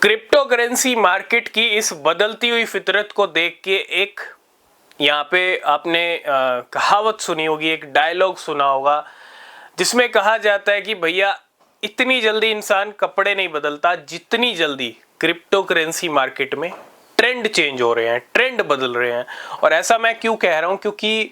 Crypto currency market की इस बदलती हुई फितरत को देख के एक यहाँ पे आपने कहावत सुनी होगी, एक डायलॉग सुना होगा जिसमें कहा जाता है कि भैया इतनी जल्दी इंसान कपड़े नहीं बदलता जितनी जल्दी क्रिप्टो करेंसी मार्केट में ट्रेंड चेंज हो रहे हैं, ट्रेंड बदल रहे हैं। और ऐसा मैं क्यों कह रहा हूं, क्योंकि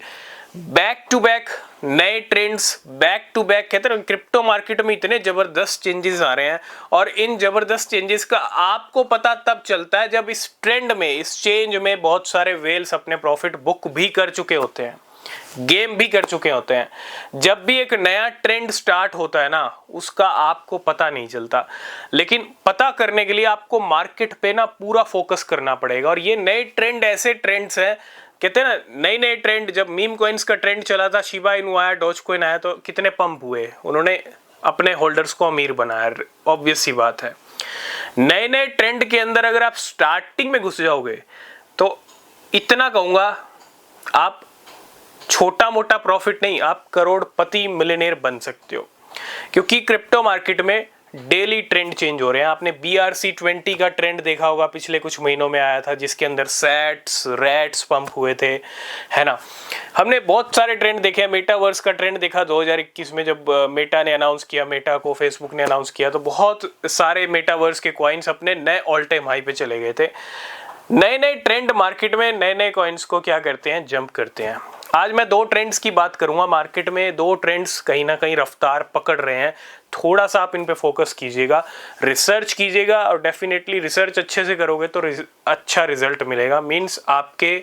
बैक टू बैक नए ट्रेंड्स, बैक टू बैक कहते हैं क्रिप्टो मार्केट में इतने जबरदस्त चेंजेस आ रहे हैं। और इन जबरदस्त चेंजेस का आपको पता तब चलता है जब इस ट्रेंड में, इस चेंज में बहुत सारे वेल्स अपने प्रॉफिट बुक भी कर चुके होते हैं, गेम भी कर चुके होते हैं। जब भी एक नया ट्रेंड स्टार्ट होता है ना, उसका आपको पता नहीं चलता, लेकिन पता करने के लिए आपको मार्केट पे ना पूरा फोकस करना पड़ेगा। और ये नए ट्रेंड ऐसे ट्रेंड्स हैं, कहते हैं ना नए नए ट्रेंड। जब मीम कॉइन्स का ट्रेंड चला था, शिबा इनू आया, डॉज कॉइन आया, तो कितने पंप हुए, उन्होंने अपने होल्डर्स को अमीर बनाया। ऑब्वियस सी बात है, नए नए ट्रेंड के अंदर अगर आप स्टार्टिंग में घुस जाओगे तो इतना कहूंगा, आप छोटा मोटा प्रॉफिट नहीं, आप करोड़पति मिलियनेयर बन सकते हो। क्योंकि क्रिप्टो मार्केट में डेली ट्रेंड चेंज हो रहे हैं। आपने BRC20 का ट्रेंड देखा होगा, पिछले कुछ महीनों में आया था, जिसके अंदर सैट्स रैट्स पंप हुए थे, है ना। हमने बहुत सारे ट्रेंड देखे हैं। मेटावर्स का ट्रेंड देखा 2021 में, जब मेटा ने अनाउंस किया, मेटा को फेसबुक ने अनाउंस किया, तो बहुत सारे मेटावर्स के कॉइन्स अपने नए ऑल टाइम हाई पे चले गए थे। नए नए ट्रेंड मार्केट में नए नए कॉइन्स को क्या करते हैं, जंप करते हैं। आज मैं दो ट्रेंड्स की बात करूंगा मार्केट में। दो ट्रेंड्स कहीं ना कहीं रफ्तार पकड़ रहे हैं, थोड़ा सा आप इन पे फोकस कीजिएगा, रिसर्च कीजिएगा, और डेफिनेटली रिसर्च अच्छे से करोगे तो अच्छा रिजल्ट मिलेगा। मींस आपके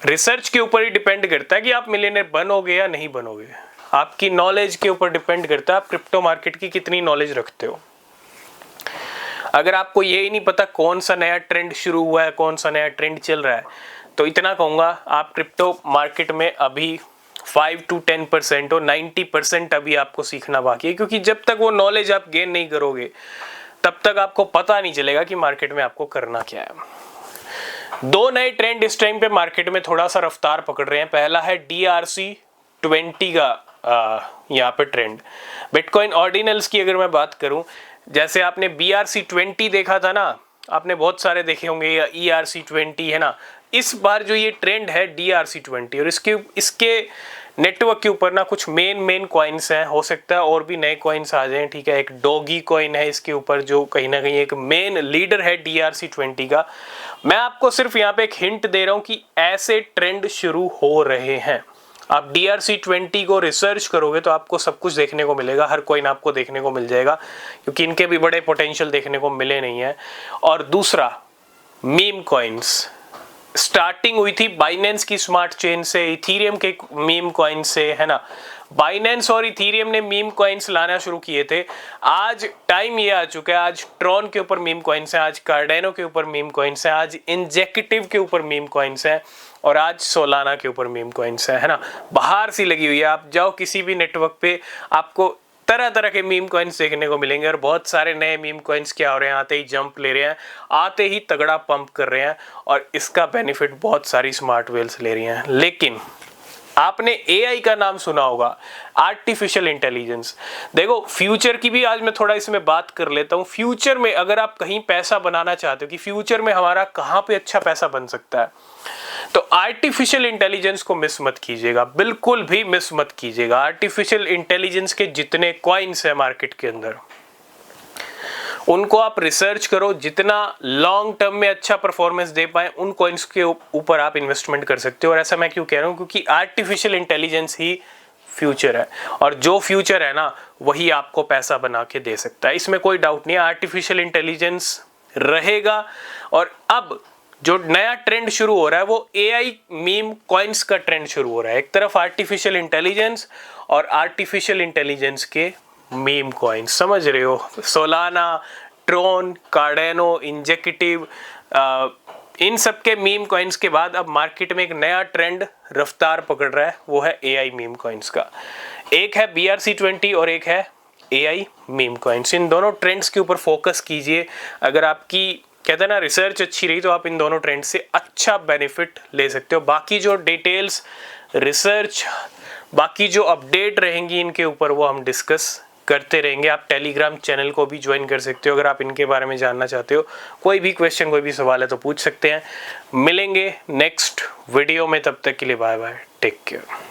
रिसर्च के ऊपर ही डिपेंड करता है कि आप मिलियनेयर बनोगे या नहीं बनोगे। आपकी नॉलेज के ऊपर डिपेंड करता है आप क्रिप्टो मार्केट की कितनी नॉलेज रखते हो। अगर आपको यही नहीं पता कौन सा नया ट्रेंड शुरू हुआ है, कौन सा नया ट्रेंड चल रहा है, तो इतना कहूंगा, आप क्रिप्टो मार्केट में अभी 5 to 10% और 90% अभी आपको सीखना बाकी है। क्योंकि जब तक वो नॉलेज आप गेन नहीं करोगे तब तक आपको पता नहीं चलेगा कि मार्केट में आपको करना क्या है। दो नए ट्रेंड इस टाइम पे मार्केट में थोड़ा सा रफ्तार पकड़ रहे हैं। पहला है DRC20 का यहाँ पे ट्रेंड। बिटकॉइन ऑर्डिनल्स की अगर मैं बात करूं, जैसे आपने BRC20 देखा था ना, आपने बहुत सारे देखे होंगे, या ERC20, है ना। इस बार जो ये ट्रेंड है DRC20, और इसके नेटवर्क के ऊपर ना कुछ मेन कॉइन्स हैं, हो सकता है और भी नए कॉइन्स आ जाएं, ठीक है। एक डॉगी कॉइन है इसके ऊपर, जो कहीं ना कहीं एक मेन लीडर है DRC20 का। मैं आपको सिर्फ यहाँ पे एक हिंट दे रहा हूँ कि ऐसे ट्रेंड शुरू हो रहे हैं। आप DRC20 को रिसर्च करोगे तो आपको सब कुछ देखने को मिलेगा, हर कॉइन आपको देखने को मिल जाएगा, क्योंकि इनके भी बड़े पोटेंशियल देखने को मिले नहीं है। और दूसरा, मीम कॉइन्स स्टार्टिंग हुई थी बाइनेंस की स्मार्ट चेन से, इथीरियम के मीम कॉइन से, है ना। बाइनेंस और इथीरियम ने मीम कॉइन्स लाना शुरू किए थे। आज टाइम ये आ चुका है, आज ट्रॉन के ऊपर मीम कॉइन्स हैं, आज कार्डेनो के ऊपर मीम कॉइन्स हैं, आज इंजेक्टिव के ऊपर मीम कॉइन्स हैं, और आज सोलाना के ऊपर मीम कॉइन्स है ना। बाहर सी लगी हुई है, आप जाओ किसी भी नेटवर्क पे, आपको तरह तरह के मीम कॉइन्स देखने को मिलेंगे। और बहुत सारे नए मीम कॉइन्स क्या हो रहे हैं, आते ही जंप ले रहे हैं, आते ही तगड़ा पंप कर रहे हैं, और इसका बेनिफिट बहुत सारी स्मार्ट वेल्स ले रही हैं। लेकिन आपने AI का नाम सुना होगा, आर्टिफिशियल इंटेलिजेंस। देखो, फ्यूचर की भी आज मैं थोड़ा इसमें बात कर लेता हूँ। फ्यूचर में अगर आप कहीं पैसा बनाना चाहते हो कि फ्यूचर में हमारा कहाँ पे अच्छा पैसा बन सकता है, तो आर्टिफिशियल इंटेलिजेंस को मिस मत कीजिएगा, बिल्कुल भी मिस मत कीजिएगा। आर्टिफिशियल इंटेलिजेंस के जितने कॉइन्स है मार्केट के अंदर, उनको आप रिसर्च करो, जितना लॉन्ग टर्म में अच्छा परफॉर्मेंस दे पाए उन कॉइन्स के ऊपर आप इन्वेस्टमेंट कर सकते हो। और ऐसा मैं क्यों कह रहा हूँ, क्योंकि आर्टिफिशियल इंटेलिजेंस ही फ्यूचर है, और जो फ्यूचर है ना वही आपको पैसा बना के दे सकता है, इसमें कोई डाउट नहीं है। आर्टिफिशियल इंटेलिजेंस रहेगा। और अब जो नया ट्रेंड शुरू हो रहा है वो AI मीम कॉइन्स का ट्रेंड शुरू हो रहा है। एक तरफ आर्टिफिशियल इंटेलिजेंस और आर्टिफिशियल इंटेलिजेंस के मीम कॉइन्स, समझ रहे हो। सोलाना, ट्रॉन, कार्डेनो, इंजेक्टिव, इन सब के मीम कॉइन्स के बाद अब मार्केट में एक नया ट्रेंड रफ्तार पकड़ रहा है, वो है AI मीम कॉइन्स का। एक है BRC20 और एक है AI मीम कॉइन्स। इन दोनों ट्रेंड्स के ऊपर फोकस कीजिए। अगर आपकी, कहते हैं ना, रिसर्च अच्छी रही तो आप इन दोनों ट्रेंड से अच्छा बेनिफिट ले सकते हो। बाकी जो डिटेल्स, रिसर्च, बाकी जो अपडेट रहेंगी इनके ऊपर, वो हम डिस्कस करते रहेंगे। आप टेलीग्राम चैनल को भी ज्वाइन कर सकते हो अगर आप इनके बारे में जानना चाहते हो। कोई भी क्वेश्चन, कोई भी सवाल है तो पूछ सकते हैं। मिलेंगे नेक्स्ट वीडियो में, तब तक के लिए बाय बाय, टेक केयर।